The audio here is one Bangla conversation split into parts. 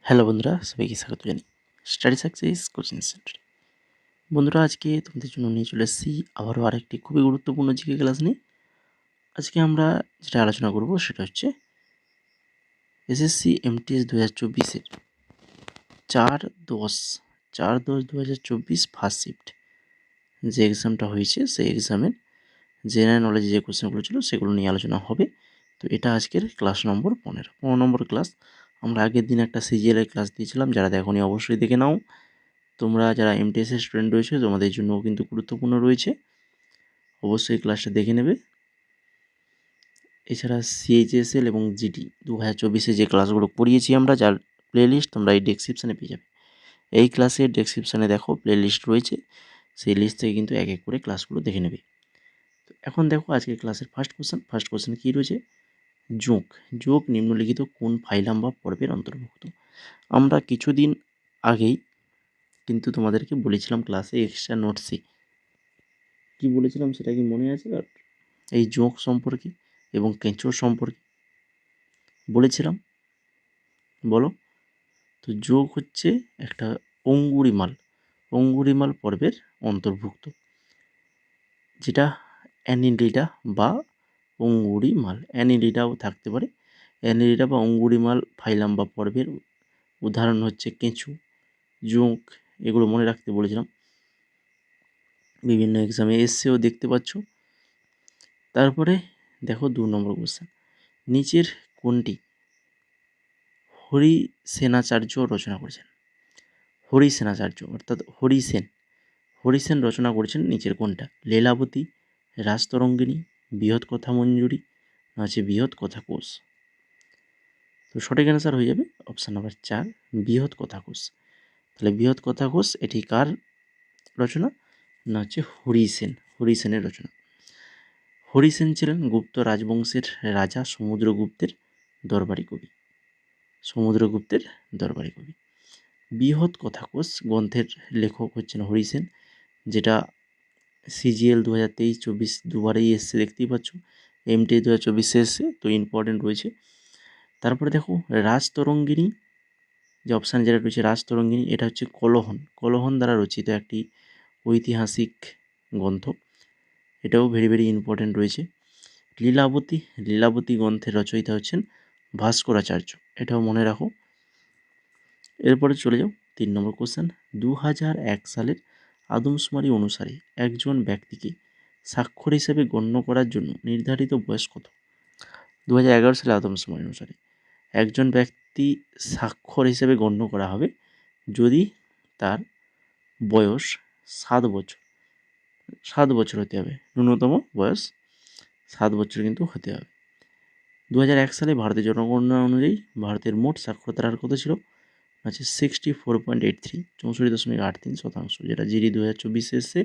হ্যালো বন্ধুরা, সবাইকে স্বাগত জানাই স্টাডি সাকসেস কোচিং সেন্টারে। বন্ধুরা, আজকে তোমাদের জন্য নিয়ে চলে এসেছি আবারও আরেকটি খুবই গুরুত্বপূর্ণ জিকে ক্লাস নিয়ে। আজকে আমরা যেটা আলোচনা করব সেটা হচ্ছে এসএসসি এমটিএস 2024-এর 4/10/2024 ফার্স্ট শিফট যে এক্সামটা হয়েছে সেই এক্সামের জেনারেল নলেজে যে কোশ্চেনগুলো ছিল সেগুলো নিয়ে আলোচনা হবে। তো এটা আজকের ক্লাস নম্বর 15 নম্বর ক্লাস। আমরা আগের দিন একটা সিজিএলের ক্লাস দিয়েছিলাম, যারা দেখোনি অবশ্যই দেখে নাও। তোমরা যারা এমটিএসের স্টুডেন্ট রয়েছে তোমাদের জন্য কিন্তু গুরুত্বপূর্ণ রয়েছে, অবশ্যই ক্লাসটা দেখে নেবে। এছাড়া সিএইচএসএল এবং জিডি 2024-এ যে ক্লাসগুলো করিয়েছি আমরা, যার প্লেলিস্ট তোমরা এই ডেসক্রিপশানে পেয়ে যাবে। এই ক্লাসের ডেসক্রিপশানে দেখো প্লেলিস্ট রয়েছে, সেই লিস্ট থেকে কিন্তু এক এক করে ক্লাসগুলো দেখে নেবে। তো এখন দেখো আজকের ক্লাসের ফার্স্ট কোশ্চেন কী রয়েছে? যোগ যোগ নিম্নলিখিত কোন ফাইলাম বা পর্বের অন্তর্ভুক্ত? আমরা কিছুদিন আগেই কিন্তু তোমাদেরকে বলেছিলাম ক্লাসে এক্সট্রা নোটসে, কি বলেছিলাম সেটা কি মনে আছে? আর এই যোগ সম্পর্কে এবং কেঁচো সম্পর্কে বলেছিলাম, বলো। তো যোগ হচ্ছে একটা অঙ্গুরিমাল পর্বের অন্তর্ভুক্ত, যেটা অ্যানিলিডা বা অঙ্গুরিমাল, অ্যানিলিডাও থাকতে পারে। অ্যানিলিডা বা অঙ্গুরিমাল ফাইলাম বা পর্বের উদাহরণ হচ্ছে কেঁচো, যোগ, এগুলো মনে রাখতে বলেছিলাম, বিভিন্ন এক্সামে এসছেও দেখতে পাচ্ছ। তারপরে দেখো 2 নম্বর কোশ্চেন, নিচের কোনটি হরিসেনাচার্য রচনা করেছেন? হরিসেনাচার্য অর্থাৎ হরিসেন রচনা করেছেন নিচের কোনটা? লীলাবতী, রাজতরঙ্গিনী, বৃহৎ কথা মঞ্জুরি, না হচ্ছে বৃহৎ কথা কোষ? তো সঠিক অ্যান্সার হয়ে যাবে অপশান নাম্বার 4, বৃহৎ কথা কোষ। তাহলে বৃহৎ কথা কোষ এটি কার রচনা? না হচ্ছে হরিসেনের রচনা। হরিসেন ছিলেন গুপ্ত রাজবংশের রাজা সমুদ্রগুপ্তের দরবারি কবি। বৃহৎ কথা কোষ গ্রন্থের লেখক হচ্ছেন হরিসেন, যেটা সিজিএল 2023-24 দুবারেই এসছে, দেখতেই পাচ্ছ। এমটি 2024-এ এসছে, তো ইম্পর্টেন্ট রয়েছে। তারপরে দেখো রাজতরঙ্গিনী, যে অপশান যেটা রয়েছে রাজতরঙ্গিনী, এটা হচ্ছে কলহন দ্বারা রচিত একটি ঐতিহাসিক গ্রন্থ, এটাও ভেরি ভেরি ইম্পর্টেন্ট রয়েছে। লীলাবতী গ্রন্থের রচয়িতা হচ্ছেন ভাস্করাচার্য, এটাও মনে রাখো। এরপরে চলে যাও 3 নম্বর কোশ্চেন, 2001 সালের আদমশুমারি অনুসারে একজন ব্যক্তিকে স্বাক্ষর হিসেবে গণ্য করার জন্য নির্ধারিত বয়স কত? 2011 সালে আদমশুমারি অনুসারে একজন ব্যক্তি স্বাক্ষর হিসেবে গণ্য করা হবে যদি তার বয়স 7 বছর হতে হবে, ন্যূনতম বয়স 7 বছর কিন্তু হতে হবে। 2001 সালে ভারতের জনগণনা অনুযায়ী ভারতের মোট সাক্ষরতার হার কত ছিল? আছে 64.83, 64.83%, যেটা জিডি 2024 এসছে।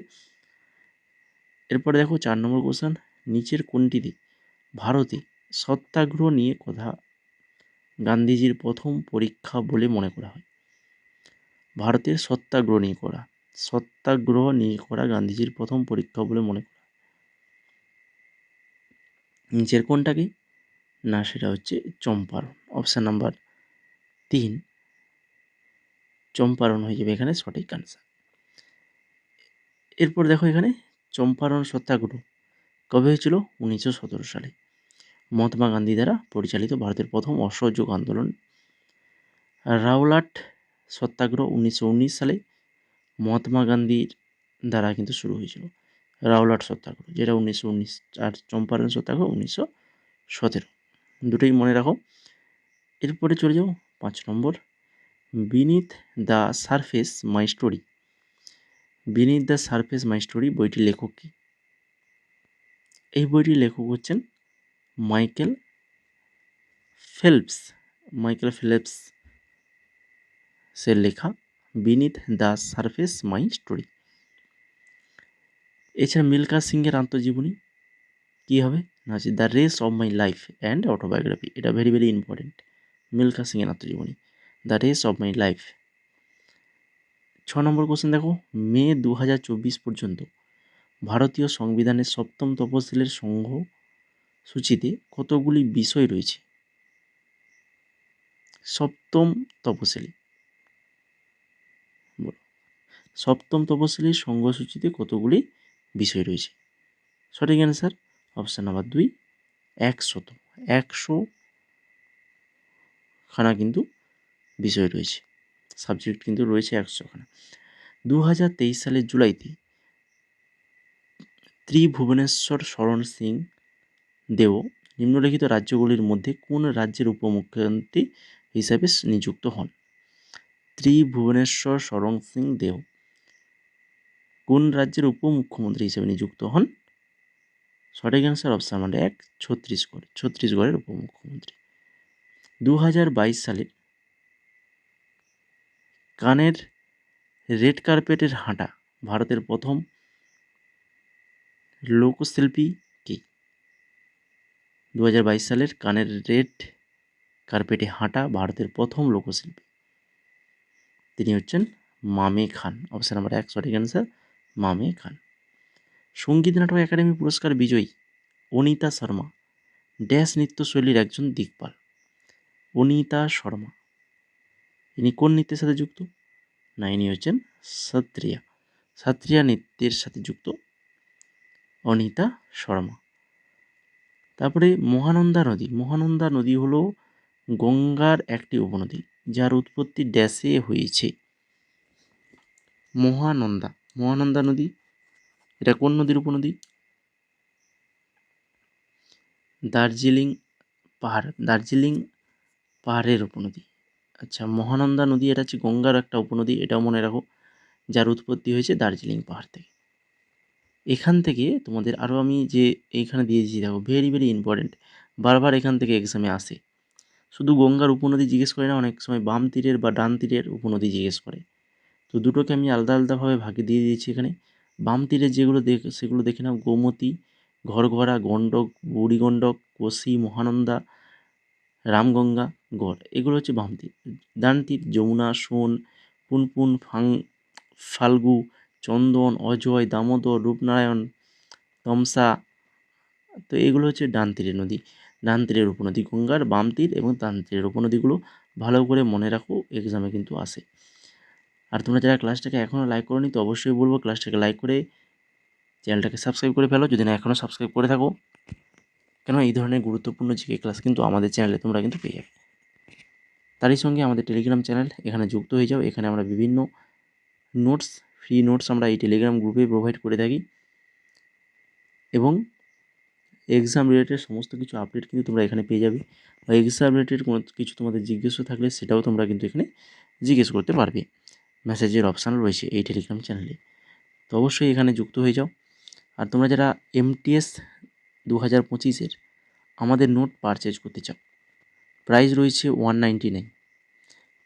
এরপরে দেখো 4 নম্বর কোশ্চেন, নিচের কোনটিতে ভারতে সত্যাগ্রহ নিয়ে কথা গান্ধীজির প্রথম পরীক্ষা বলে মনে করা হয়? ভারতের সত্যাগ্রহ নিয়ে করা গান্ধীজির প্রথম পরীক্ষা বলে মনে করা হয়। নিচের কোনটাকে? না, সেটা হচ্ছে চম্পারণ, অপশান নাম্বার 3 চম্পারণ হয়ে যাবে এখানে সঠিক আনসার। এরপর দেখো এখানে চম্পারণ সত্যাগ্রহ কবে হয়েছিল? 1917 সালে, মহাত্মা গান্ধী দ্বারা পরিচালিত ভারতের প্রথম অসহযোগ আন্দোলন। রাওলাট সত্যাগ্রহ 1919 সালে মহাত্মা গান্ধীর দ্বারা কিন্তু শুরু হয়েছিল, রাওলাট সত্যাগ্রহ, যেটা 1919, আর চম্পারণ সত্যাগ্রহ 1917, দুটোই মনে রাখো। এরপরে চলে যাও 5 নম্বর, beneath the surface my story বইটির লেখক কি? এই বইটির লেখক হচ্ছেন মাইকেল ফেলপস সে লেখা beneath the surface my story. এছাড়া মিল্খা সিংয়ের আত্মজীবনী কী হবে? না হচ্ছে the race of my life and autobiography, এটা ভেরি ভেরি ইম্পর্টেন্ট। মিল্খা সিংয়ের আত্মজীবনী the race of my life. 6 number question দেখো, মে 2024 পর্যন্ত ভারতীয় সংবিধানের 7ম তফসিলের সংঘ সূচিতে কতগুলি বিষয় রয়েছে? সপ্তম তপশিলি, সপ্তম তপশিলির সংঘসূচিতে কতগুলি বিষয় রয়েছে? সঠিক অ্যান্সার অপশান নাম্বার 2, 100। 100 খানা কিন্তু বিষয় রয়েছে, সাবজেক্ট কিন্তু রয়েছে 100 খানা। 2023 সালের জুলাইতে ত্রিভুবনেশ্বর শরণ সিং দেও নিম্নলিখিত রাজ্যগুলির মধ্যে কোন রাজ্যের উপমুখ্যমন্ত্রী হিসাবে নিযুক্ত হন? ত্রিভুবনেশ্বর শরণ সিং দেও কোন রাজ্যের উপমুখ্যমন্ত্রী হিসেবে নিযুক্ত হন? সঠিক অ্যান্সার অপশন নাম্বার 1, ছত্তিশগড়। ছত্তিশগড়ের উপমুখ্যমন্ত্রী। 2022 সালে কানের রেড কার্পেটের হাঁটা ভারতের প্রথম লোকশিল্পী কে? 2022 সালের কানের রেড কার্পেটে হাঁটা ভারতের প্রথম লোকশিল্পী, তিনি হচ্ছেন মামে খান। অপশন নাম্বার 1 সঠিক অ্যান্সার, মামে খান। সঙ্গীত নাটক একাডেমি পুরস্কার বিজয়ী অনিতা শর্মা ড্যাশ নৃত্যশৈলীর একজন দিকপাল। অনিতা শর্মা ইনি কোন নৃত্যের সাথে যুক্ত? না, ইনি হচ্ছেন সত্রিয়া, সত্রিয়া নৃত্যের সাথে যুক্ত অনিতা শর্মা। তারপরে মহানন্দা নদী। মহানন্দা নদী হলো গঙ্গার একটি উপনদী যার উৎপত্তি ড্যাশে হয়েছে। মহানন্দা, মহানন্দা নদী এটা কোন নদীর উপনদী? দার্জিলিং পাহাড়, দার্জিলিং পাহাড়ের উপনদী। আচ্ছা, মহানন্দা নদী এটা হচ্ছে গঙ্গার একটা উপনদী, এটাও মনে রাখো, যার উৎপত্তি হয়েছে দার্জিলিং পাহাড় থেকে। এখান থেকে তোমাদের আরও আমি যে এইখানে দিয়েছি দেখো, ভেরি ভেরি ইম্পর্টেন্ট, বারবার এখান থেকে এক্সামে আসে। শুধু গঙ্গার উপনদী জিজ্ঞেস করে না, অনেক সময় বাম তীরের বা ডান তীরের উপনদী জিজ্ঞেস করে। তো দুটোকে আমি আলাদা আলাদাভাবে ভাগে দিয়ে দিয়েছি এখানে। বাম তীরের যেগুলো সেগুলো দেখে নাও, গোমতী, ঘরঘরা, গণ্ডক, বুড়িগণ্ডক, কোশি, মহানন্দা, রামগঙ্গা, গড়, এগুলো হচ্ছে বাম তীর। ডান তীর যমুনা, সোন, পুনপুন, ফাল্গু, চন্দন, অজয়, দামোদর, রূপনারায়ণ, তমসা। তো এগুলো হচ্ছে ডান তীরের নদী, ডান তীরের উপনদী। গঙ্গার বাম তীর এবং ডান তীরের উপনদীগুলো ভালো করে মনে রাখো, এক্সামে কিন্তু আসে। আর তোমরা যারা ক্লাসটাকে এখনও লাইক করোনি, তো অবশ্যই বলবো ক্লাসটাকে লাইক করে চ্যানেলটাকে সাবস্ক্রাইব করে ফেলো যদি না এখনও সাবস্ক্রাইব করে থাকো, কেন এই ধরনের গুরুত্বপূর্ণ জিকে ক্লাস কিন্তু আমাদের চ্যানেলে তোমরা কিন্তু পেয়ে যাবে। তারই সঙ্গে আমাদের টেলিগ্রাম চ্যানেল, এখানে যুক্ত হয়ে যাও। এখানে আমরা বিভিন্ন নোটস, ফ্রি নোটস আমরা এই টেলিগ্রাম গ্রুপে প্রোভাইড করে থাকি, এবং এক্সাম রিলেটেড সমস্ত কিছু আপডেট কিন্তু তোমরা এখানে পেয়ে যাবে। বা এক্সাম রিলেটেড কোনো কিছু তোমাদের জিজ্ঞেস থাকলে সেটাও তোমরা কিন্তু এখানে জিজ্ঞেস করতে পারবে। মেসেজের অপশান রয়েছে এই টেলিগ্রাম চ্যানেলে, তো অবশ্যই এখানে যুক্ত হয়ে যাও। আর তোমরা যারা MTS 2025-এর আমাদের নোট পারচেজ করতে চাও, প্রাইস রয়েছে 199,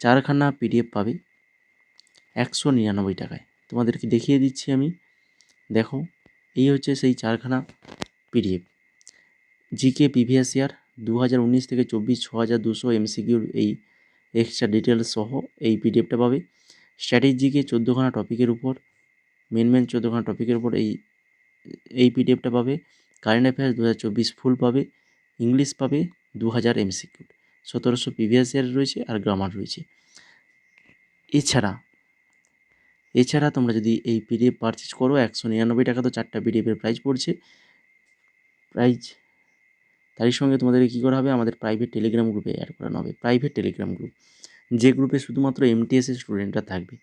4খানা PDF পাবে 199 টাকায়। তোমাদেরকে দেখিয়ে দিচ্ছি আমি, দেখো এই হচ্ছে সেই 4খানা PDF। জিকে প্রিভিয়াস ইয়ার 2019 থেকে 24 6200 MCQর এই এক্সট্রা ডিটেলস সহ এই PDFটা পাবে। স্ট্র্যাটেজিকে 14খানা টপিকের উপর, মেন 14খানা টপিকের উপর এই PDFটা পাবে। কারেন্ট অ্যাফেয়ার্স 2024 ফুল পাবে। ইংলিশ পাবে 2000 MCQ, 1700 প্রিভিয়াস ইয়ার রয়েছে আর গ্রামার রয়েছে। এছাড়া তোমরা যদি এই PDF পারচেজ করো 199 টাকা, তো 4টা PDFের প্রাইস পড়ছে। তারই সঙ্গে তোমাদেরকে কী করা হবে, আমাদের প্রাইভেট টেলিগ্রাম গ্রুপে অ্যাড করানো হবে। প্রাইভেট টেলিগ্রাম গ্রুপ, যে গ্রুপে শুধুমাত্র MTS-এর স্টুডেন্টরা থাকবে।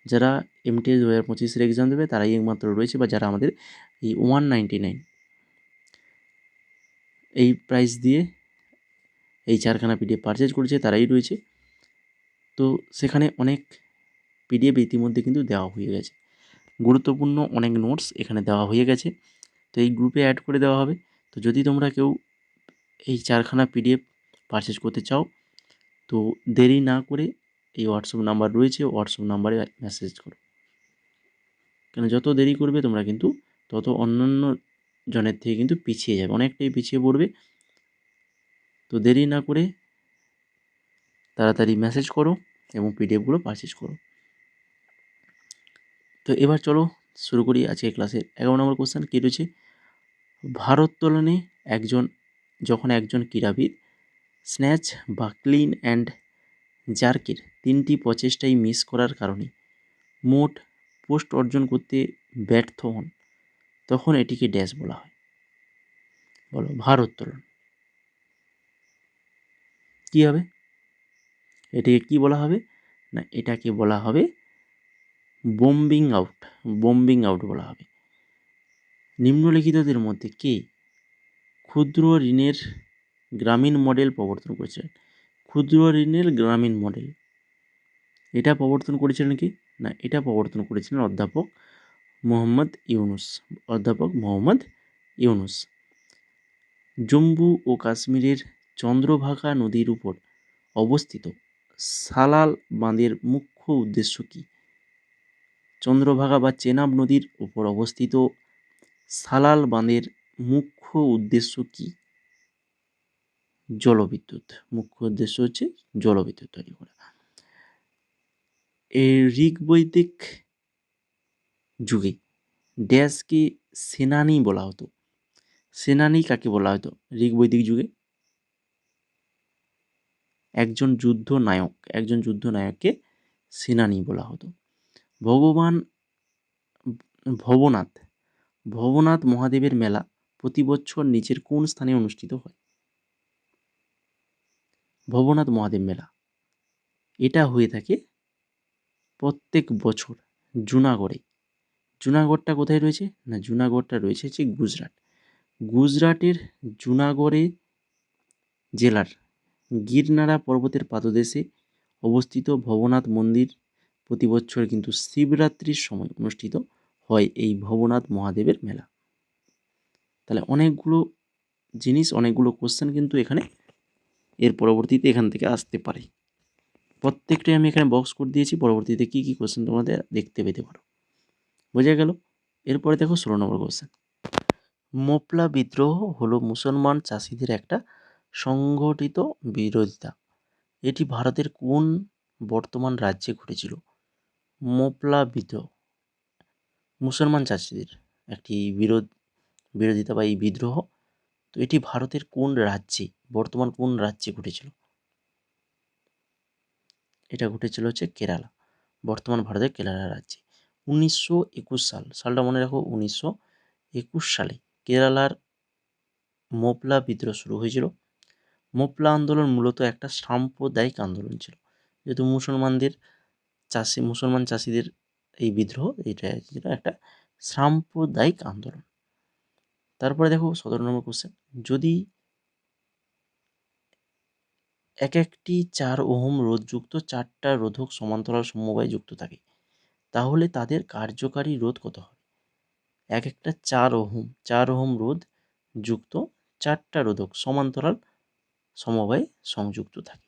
যারা MTS 2025-এর এক্সাম দেবে তারাই একমাত্র রয়েছে, বা যারা আমাদের এই 199 এই প্রাইস দিয়ে এই 4খানা PDF পারচেজ করেছে তারাই রয়েছে। তো সেখানে অনেক PDF ইতিমধ্যে কিন্তু দেওয়া হয়ে গেছে, গুরুত্বপূর্ণ অনেক নোটস এখানে দেওয়া হয়ে গেছে, তো এই গ্রুপে অ্যাড করে দেওয়া হবে। তো যদি তোমরা কেউ এই 4খানা PDF পারচেজ করতে চাও, তো দেরি না করে এই হোয়াটসঅ্যাপ নাম্বার রয়েছে, হোয়াটসঅ্যাপ নাম্বারে মেসেজ করো, কেন যত দেরি করবে তোমরা কিন্তু তত অন্যান্য জনের থেকে কিন্তু পিছিয়ে যাবে, অনেকটাই পিছিয়ে পড়বে। তো দেরি না করে তাড়াতাড়ি মেসেজ করো এবং PDFগুলো পারচেজ করো। তো এবার চলো শুরু করি আজকে ক্লাসের 11 নম্বর কোশ্চেন। কী রয়েছে, ভারোত্তোলনে যখন একজন ক্রীড়াবিদ স্ন্যাচ বা ক্লিন অ্যান্ড জার্কের 3টি প্রচেষ্টায় মিস করার কারণে মোট পোস্ট অর্জন করতে ব্যর্থ হন, তখন এটিকে ড্যাশ বলা হয়? বলো, ভারোত্তোলন। কী হবে? এটিকে কি বলা হবে? না, এটাকে বলা হবে বোম্বিং আউট। বোম্বিং আউট বলা হবে। নিম্নলিখিতদের মধ্যে কে ক্ষুদ্র ঋণের গ্রামীণ মডেল প্রবর্তন করেছিলেন? ক্ষুদ্র ঋণের গ্রামীণ মডেল এটা প্রবর্তন করেছিলেন কি? না, এটা প্রবর্তন করেছিলেন অধ্যাপক মোহাম্মদ ইউনুস। অধ্যাপক মোহাম্মদ ইউনুস। জম্মু ও কাশ্মীরের চন্দ্রভাগা নদীর উপর অবস্থিত সালাল বাঁধের মুখ্য উদ্দেশ্য কী? চন্দ্রভাগা বা চেনাব নদীর উপর অবস্থিত সালাল বাঁধের মুখ্য উদ্দেশ্য কী? জলবিদ্যুৎ। মুখ্য উদ্দেশ্য হচ্ছে জলবিদ্যুৎ তৈরি করা। এই ঋগ্বৈদিক যুগে ড্যাশকে সেনানি বলা হতো। সেনানি কাকে বলা হতো ঋগ্বৈদিক যুগে? একজন যুদ্ধ নায়ককে সেনানি বলা হতো। ভগবান ভবনাথ মহাদেবের মেলা প্রতি বছর নিচের কোন স্থানে অনুষ্ঠিত হয়? ভবনাথ মহাদেব মেলা এটা হয়ে থাকে প্রত্যেক বছর জুনাগড়ে। জুনাগড়টা কোথায় রয়েছে? না, জুনাগড়টা রয়েছে হচ্ছে গুজরাট। গুজরাটের জুনাগড়ে জেলার গিরনারা পর্বতের পাদদেশে অবস্থিত ভবনাথ মন্দির প্রতি বছর কিন্তু শিবরাত্রির সময় অনুষ্ঠিত হয় এই ভবনাথ মহাদেবের মেলা। তাহলে অনেকগুলো জিনিস, অনেকগুলো কোশ্চেন কিন্তু এখানে এর পরবর্তীতে এখান থেকে আসতে পারে। প্রত্যেকটাই আমি এখানে বক্স করে দিয়েছি, পরবর্তীতে কী কী কোশ্চেন তোমাদের দেখতে পেতে পারো। বোঝা গেল? এরপরে দেখো 16 নম্বর কোশ্চেন। মোপলা বিদ্রোহ হলো মুসলমান চাষিদের একটা সংগঠিত বিরোধিতা। এটি ভারতের কোন বর্তমান রাজ্যে ঘটেছিল? মোপলা বিদ্রোহ মুসলমান চাষিদের একটি বিরোধিতা বা এই বিদ্রোহ, তো এটি ভারতের কোন রাজ্যে, বর্তমান কোন রাজ্যে ঘটেছিল? এটা ঘটেছিল হচ্ছে কেরালা, বর্তমান ভারতের কেরালা রাজ্যে। 1921 সালটা মনে রাখো। 1921 সালে কেরালার মোপলা বিদ্রোহ শুরু হয়েছিল। মোপলা আন্দোলন মূলত একটা সাম্প্রদায়িক আন্দোলন ছিল, যেহেতু মুসলমান চাষিদের এই বিদ্রোহ, এটা ছিল একটা সাম্প্রদায়িক আন্দোলন। তারপরে দেখো 17 নম্বর কোশ্চেন। যদি একটি 4 ওহম রোধযুক্ত 4টা রোধক সমান্তরাল সমবায়ে যুক্ত থাকে, তাহলে তাদের কার্যকারী রোধ কত হবে? একটা 4 ওহম রোধ যুক্ত 4টা রোধক সমান্তরাল সমবায়ে সংযুক্ত থাকে,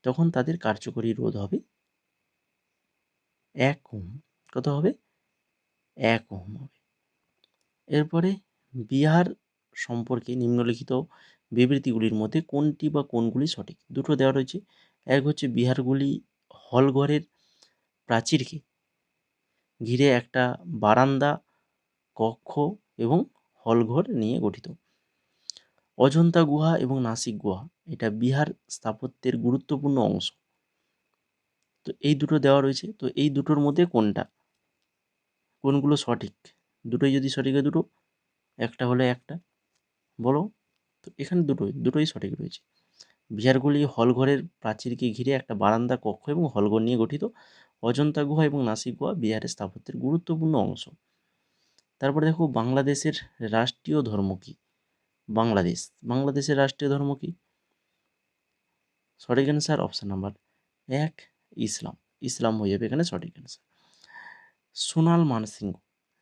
তখন তাদের কার্যকরী রোধ হবে 1 ওহম। কত হবে? 1 ওহম হবে। এরপরে বিহার সম্পর্কে নিম্নলিখিত বিবৃতিগুলির মধ্যে কোনটি বা কোনগুলি সঠিক? দুটো দেওয়া রয়েছে। এক হচ্ছে বিহারগুলি হলঘরের প্রাচীরকে ঘিরে একটা বারান্দা, কক্ষ এবং হলঘর নিয়ে গঠিত। অজন্তা গুহা এবং নাসিক গুহা এটা বিহার স্থাপত্যের গুরুত্বপূর্ণ অংশ। তো এই দুটো দেওয়া রয়েছে, তো এই দুটোর মধ্যে কোনগুলো সঠিক? দুটোই যদি সঠিক হয় দুটো, একটা হলে একটা, বলো। তো এখানে দুটোই সঠিক রয়েছে। বিহারগুলি হলঘরের প্রাচীরকে ঘিরে একটা বারান্দা, কক্ষ এবং হলঘর নিয়ে গঠিত। অজন্তা গুহা এবং নাসিক গুহা বিহারের স্থাপত্যের গুরুত্বপূর্ণ অংশ। তারপরে দেখো বাংলাদেশের রাষ্ট্রীয় ধর্ম কী? বাংলাদেশের রাষ্ট্রীয় ধর্ম কী? সঠিক অ্যান্সার অপশান নাম্বার 1 ইসলাম। ইসলাম হয়ে যাবে এখানে সঠিক অ্যান্সার। সোনাল মানসিংহ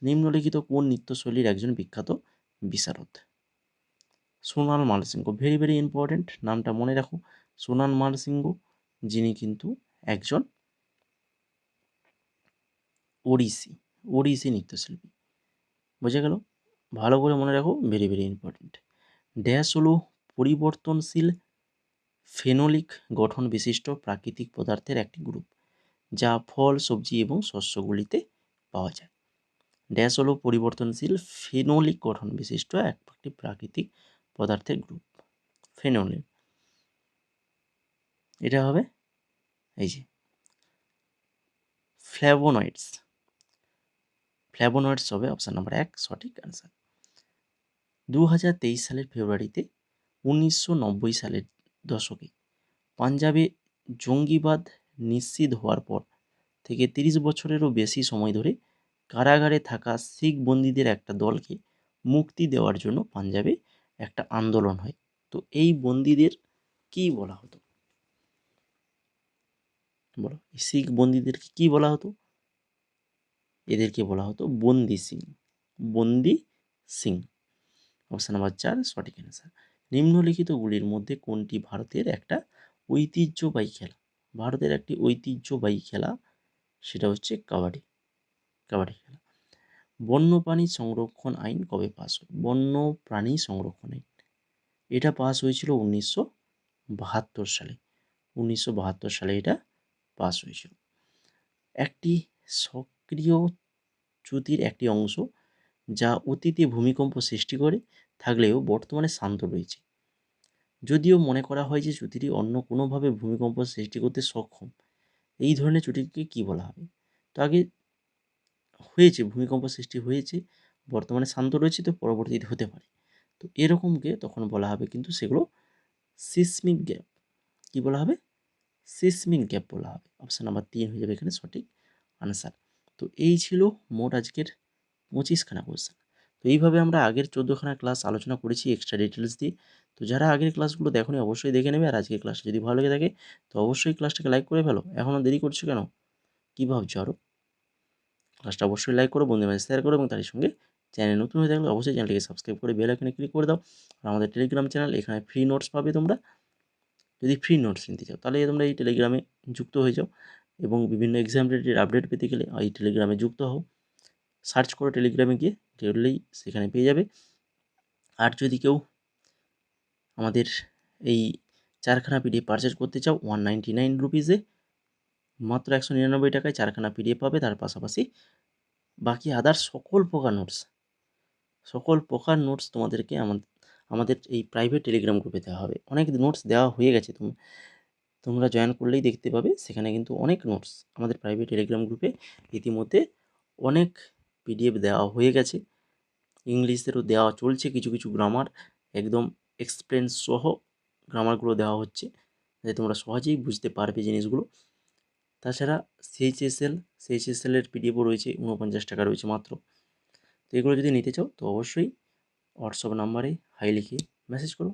নিম্নলিখিত কোন নৃত্যশৈলীর একজন বিখ্যাত বিশারদ? Sonal Mansingh very very important, নামটা মনে রাখো। সোনাল মানসিংহ যিনি কিন্তু একজন ওড়িশি নৃত্যশিল্পী। বোঝা গেল? ভালো করে মনে রাখো, ভেরি ভেরি ইম্পর্টেন্ট। ড্যাশ হলো পরিবর্তনশীল ফেনোলিক গঠন বিশিষ্ট প্রাকৃতিক পদার্থের একটি গ্রুপ, যা ফল, সবজি এবং শস্যগুলিতে পাওয়া যায়। ড্যাশ হলো পরিবর্তনশীল ফেনোলিক গঠন বিশিষ্ট একটি প্রাকৃতিক পদার্থের গ্রুপ, ফেনোলিক। এটা হবে এই যে ফ্ল্যাভোনয়েডস, ফ্ল্যাভোনয়েডস হবে অপশান নাম্বার 1 সঠিক অ্যান্সার। 2023 সালের ফেব্রুয়ারিতে 1990 সালের দশকে পাঞ্জাবে জঙ্গিবাদ নিশ্চিত হওয়ার পর থেকে 30 বছরেরও বেশি সময় ধরে কারাগারে থাকা শিখ বন্দীদের একটা দলকে মুক্তি দেওয়ার জন্য পাঞ্জাবে একটা আন্দোলন হয়। তো এই বন্দীদের কি বলা হতো? বলো, এই শিখ বন্দীদেরকে কি বলা হতো? এদেরকে বলা হতো বন্দি সিং, বন্দি সিং। অপশান নাম্বার 4 সঠিক অ্যান্সার। নিম্নলিখিতগুলির মধ্যে কোনটি ভারতের একটা ঐতিহ্যবাহী খেলা? ভারতের একটি ঐতিহ্যবাহী খেলা, সেটা হচ্ছে কাবাডি, কাবাডি খেলা। বন্যপ্রাণী সংরক্ষণ আইন কবে পাস হয়? বন্যপ্রাণী সংরক্ষণ আইন, এটা পাস হয়েছিল 1972 সালে। 1972 সালে এটা পাস হয়েছিল। একটি সক্রিয় চ্যুতির একটি অংশ যা অতীতে ভূমিকম্প সৃষ্টি করে থাকলেও বর্তমানে শান্ত রয়েছে, যদিও মনে করা হয় যে চ্যুতিটি অন্য কোনোভাবে ভূমিকম্প সৃষ্টি করতে সক্ষম। এই ধরনের চ্যুতিকে কী বলা হবে? তো আগে হয়েছে, ভূমিকম্প সৃষ্টি হয়েছে, বর্তমানে শান্ত রয়েছে, তো পরবর্তীতে হতে পারে, তো এরকমকে তখন বলা হবে কিন্তু সেগুলো সিসমিক গ্যাপ। কী বলা হবে? সিসমিক গ্যাপ বলা হবে। অপশান নাম্বার 3 হয়ে যাবে এখানে সঠিক আনসার। তো এই ছিল মোট আজকের 25খানা কোয়েশ্চেন। তো এইভাবে আমরা আগের 14খানা ক্লাস আলোচনা করেছি এক্সট্রা ডিটেলস দিয়ে। তো যারা আগের ক্লাসগুলো দেখোনি অবশ্যই দেখে নেবে, আর আজকের ক্লাসটা যদি ভালো লেগে থাকে তো অবশ্যই ক্লাসটাকে লাইক করে ফেলো। এখনও দেরি করছো কেন? কী ভাবছো আরও? ক্লাসটা অবশ্যই লাইক করো, বন্ধুদের মাঝে শেয়ার করো, এবং তার সঙ্গে চ্যানেল নতুন হয়ে থাকলে অবশ্যই চ্যানেলটিকে সাবস্ক্রাইব করে বেল আইকনে ক্লিক করে দাও। আর আমাদের টেলিগ্রাম চ্যানেল, এখানে ফ্রি নোটস পাবে তোমরা। যদি ফ্রি নোটস নিতে চাও তাহলে তোমরা এই টেলিগ্রামে যুক্ত হয়ে যাও, এবং বিভিন্ন এক্সাম রিলেটেড আপডেট পেতে গেলে এই টেলিগ্রামে যুক্ত হও। সার্চ করো টেলিগ্রামে গিয়ে, করলেই সেখানে পেয়ে যাবে। আর যদি কেউ আমাদের এই 4খানা পিডিএফ পারচেজ করতে চাও 199 রুপিসে, মাত্র 199 টাকায় 4খানা পিডিএফ পাবে। তার পাশাপাশি বাকি আদার সকল প্রকার নোটস তোমাদেরকে আমাদের এই প্রাইভেট টেলিগ্রাম গ্রুপে দেওয়া হবে। অনেক নোটস দেওয়া হয়ে গেছে, তোমরা জয়েন করলেই দেখতে পাবে সেখানে কিন্তু অনেক নোটস আমাদের প্রাইভেট টেলিগ্রাম গ্রুপে ইতিমধ্যে অনেক পিডিএফ দেওয়া হয়ে গেছে। ইংলিশেরও দেওয়া চলছে, কিছু কিছু গ্রামার একদম এক্সপ্লেন সহ গ্রামারগুলো দেওয়া হচ্ছে, যাতে তোমরা সহজেই বুঝতে পারবে জিনিসগুলো। তাছাড়া সিএইচএসএলের পিডিএফও রয়েছে, 49 টাকা রয়েছে মাত্র। তো এগুলো যদি নিতে চাও তো অবশ্যই হোয়াটসঅ্যাপ নাম্বারে হাই লিখে মেসেজ করো।